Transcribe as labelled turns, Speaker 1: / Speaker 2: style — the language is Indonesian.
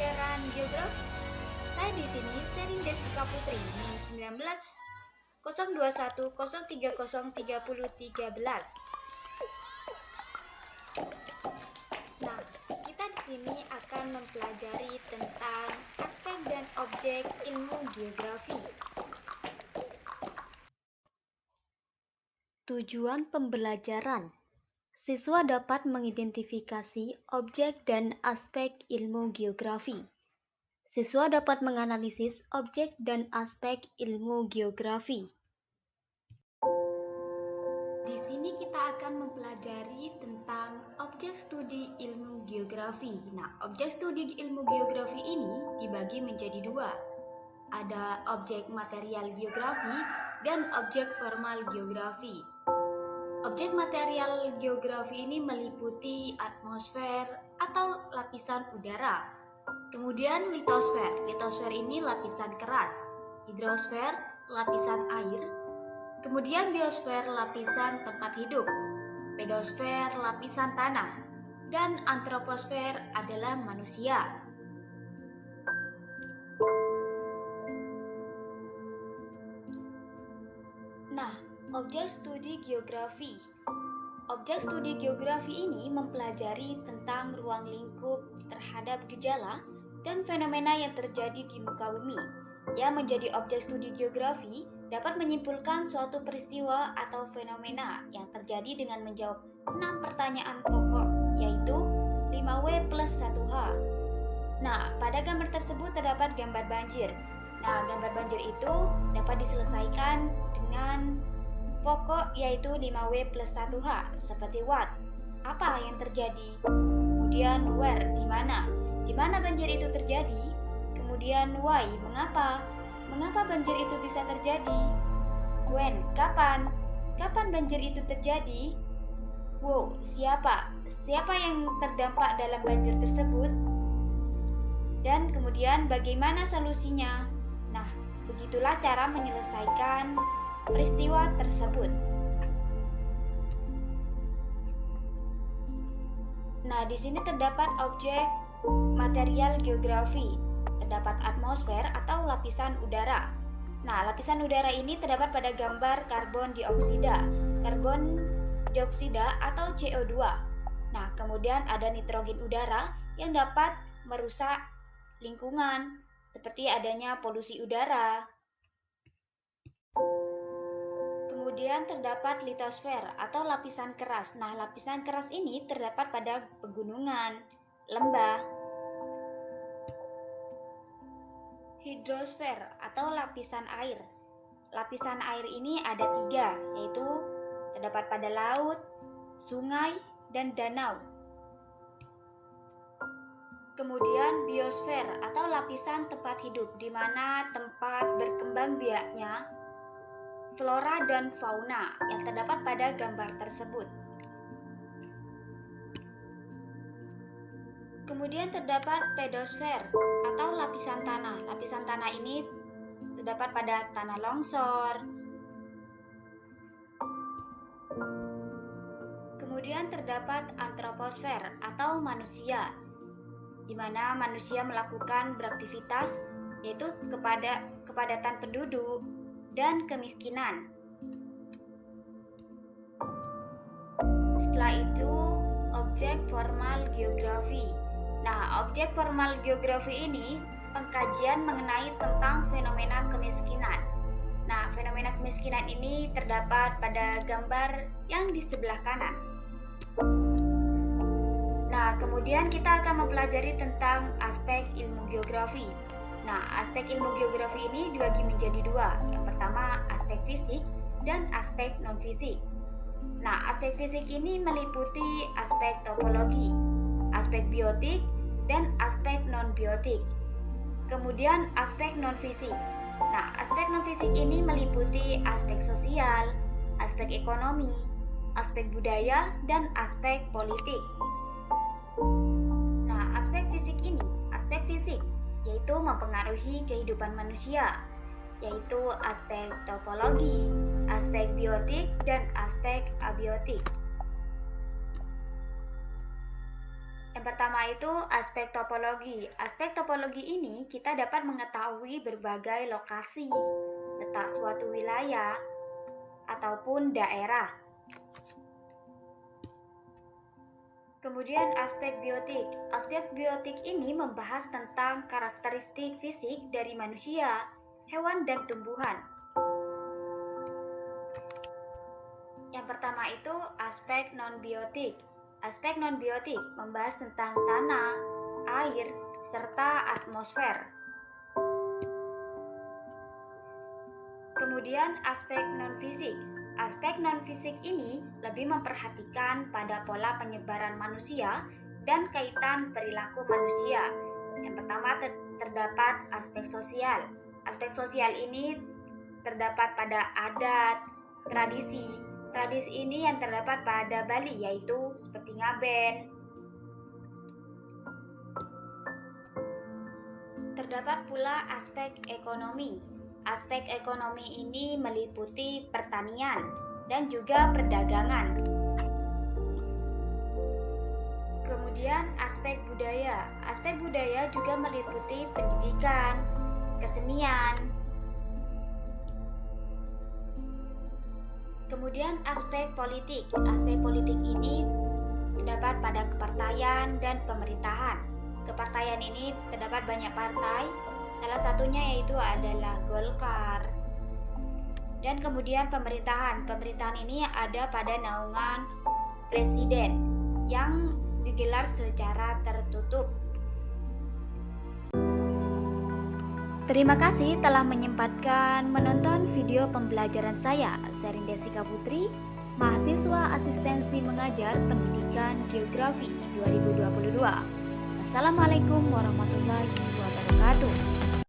Speaker 1: pembelajaran geografi. Saya di sini Senin Desika Putri, NIM 19 021 030 3013. Nah, kita di sini akan mempelajari tentang aspek dan objek ilmu geografi. Tujuan pembelajaran. Siswa dapat mengidentifikasi objek dan aspek ilmu geografi. Siswa dapat menganalisis objek dan aspek ilmu geografi. Di sini kita akan mempelajari tentang objek studi ilmu geografi. Nah, objek studi ilmu geografi ini dibagi menjadi dua. Ada objek material geografi dan objek formal geografi. Objek material geografi ini meliputi atmosfer atau lapisan udara. Kemudian litosfer. Litosfer ini lapisan keras. Hidrosfer, lapisan air. Kemudian biosfer, lapisan tempat hidup. Pedosfer, lapisan tanah. Dan antroposfer adalah manusia. Nah, objek studi geografi. Objek studi geografi ini mempelajari tentang ruang lingkup terhadap gejala dan fenomena yang terjadi di muka bumi. Yang menjadi objek studi geografi dapat menyimpulkan suatu peristiwa atau fenomena yang terjadi dengan menjawab 6 pertanyaan pokok, yaitu 5W plus 1H. Nah, pada gambar tersebut terdapat gambar banjir. Nah, gambar banjir itu dapat diselesaikan dengan pokok yaitu 5W plus 1H, seperti what, apa yang terjadi, kemudian where, di mana banjir itu terjadi, kemudian why, mengapa banjir itu bisa terjadi, when, kapan banjir itu terjadi, who, siapa yang terdampak dalam banjir tersebut, dan kemudian bagaimana solusinya. Nah, begitulah cara menyelesaikan peristiwa tersebut. Nah, di sini terdapat objek material geografi. Terdapat atmosfer atau lapisan udara. Nah, lapisan udara ini terdapat pada gambar karbon dioksida atau CO2. Nah, kemudian ada nitrogen udara yang dapat merusak lingkungan, seperti adanya polusi udara. Kemudian terdapat litosfer atau lapisan keras. Nah, lapisan keras ini terdapat pada pegunungan, lembah. Hidrosfer atau lapisan air. Lapisan air ini ada 3, yaitu terdapat pada laut, sungai, dan danau. Kemudian biosfer atau lapisan tempat hidup, di mana tempat berkembang biaknya flora dan fauna yang terdapat pada gambar tersebut. Kemudian terdapat pedosfer atau lapisan tanah. Lapisan tanah ini terdapat pada tanah longsor. Kemudian terdapat antroposfer atau manusia, di mana manusia melakukan beraktivitas, yaitu kepadatan penduduk dan kemiskinan. Setelah itu, objek formal geografi. Nah, objek formal geografi ini pengkajian mengenai tentang fenomena kemiskinan. Nah, fenomena kemiskinan ini terdapat pada gambar yang di sebelah kanan. Nah, kemudian kita akan mempelajari tentang aspek ilmu geografi. Nah, aspek ilmu geografi ini dibagi menjadi 2. Yang pertama, aspek fisik dan aspek non-fisik. Nah, aspek fisik ini meliputi aspek topologi, aspek biotik, dan aspek non-biotik. Kemudian aspek non-fisik. Nah, aspek non-fisik ini meliputi aspek sosial, aspek ekonomi, aspek budaya, dan aspek politik. Nah, aspek fisik yaitu mempengaruhi kehidupan manusia, yaitu aspek topologi, aspek biotik, dan aspek abiotik. Yang pertama itu aspek topologi. Aspek topologi ini kita dapat mengetahui berbagai lokasi, letak suatu wilayah, ataupun daerah. Kemudian aspek biotik. Aspek biotik ini membahas tentang karakteristik fisik dari manusia, hewan, dan tumbuhan. Yang pertama itu aspek non-biotik. Aspek non-biotik membahas tentang tanah, air, serta atmosfer. Kemudian aspek non-fisik. Aspek non-fisik ini lebih memperhatikan pada pola penyebaran manusia dan kaitan perilaku manusia. Yang pertama terdapat aspek sosial. Aspek sosial ini terdapat pada adat, tradisi. Tradisi ini yang terdapat pada Bali, yaitu seperti ngaben. Terdapat pula aspek ekonomi. Aspek ekonomi ini meliputi pertanian dan juga perdagangan. Kemudian aspek budaya. Aspek budaya juga meliputi pendidikan, kesenian. Kemudian aspek politik. Aspek politik ini terdapat pada kepartaian dan pemerintahan. Kepartaian ini terdapat banyak partai, salah satunya yaitu adalah Golkar. Dan kemudian pemerintahan. Pemerintahan ini ada pada naungan presiden yang digelar secara tertutup. Terima kasih telah menyempatkan menonton video pembelajaran saya, Sherin Desika Putri, mahasiswa asistensi mengajar pendidikan geografi 2022. Wassalamualaikum warahmatullahi wabarakatuh.